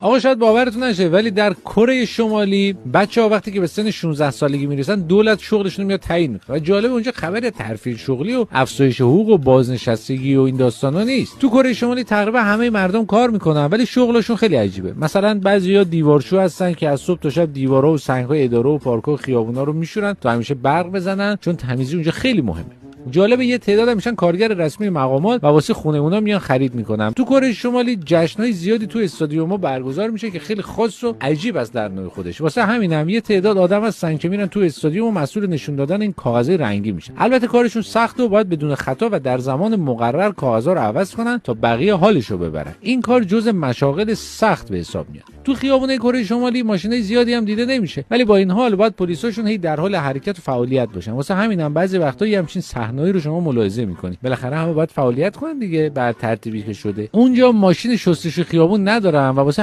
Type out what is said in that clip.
آقا شاید باورتون نشه ولی در کره شمالی بچه‌ها وقتی که به سن 16 سالگی میرسن دولت شغلشون رو میاد تعیین میکنه و جالب اونجا خبر ترفیع شغلی و افزایش حقوق و بازنشستگی و این داستانا نیست. تو کره شمالی تقریبا همه مردم کار میکنن ولی شغلشون خیلی عجیبه. مثلا بعضیا دیوارشو هستن که از صبح تا شب دیوارا و سنگ‌های اداره و پارک‌ها و خیابونا رو میشورن تا همیشه برق بزنن، چون تمیزی اونجا خیلی مهمه. جالبه یه تعداد میشن کارگر رسمی مقامات و واسه خونه اونا میان خرید میکنن. تو کره شمالی جشنای زیادی تو استادیوم‌ها برگزار میشه که خیلی خاص و عجیب است در نوع خودش. واسه همینم یه تعداد آدم هستن که میرن تو استادیوم و مسئول نشون دادن این کاغذهای رنگی میشن. البته کارشون سخته و باید بدون خطا و در زمان مقرر کاغذها رو عوض کنن تا بقیه حالشو ببرن. این کار جزء مشاغل سخت به حساب میاد. تو خیابونای کره شمالی ماشینای زیادی هم دیده نمیشه ولی با این حال باید پلیساشون هی در حال حرکت و فعالیت باشن. واسه همینم بعضی وقتا همچین صحنه‌ای رو شما ملاحظه می‌کنید. بالاخره همه باید فعالیت کنن دیگه بر ترتیبی که شده. اونجا ماشین شستشوی خیابون ندارن و واسه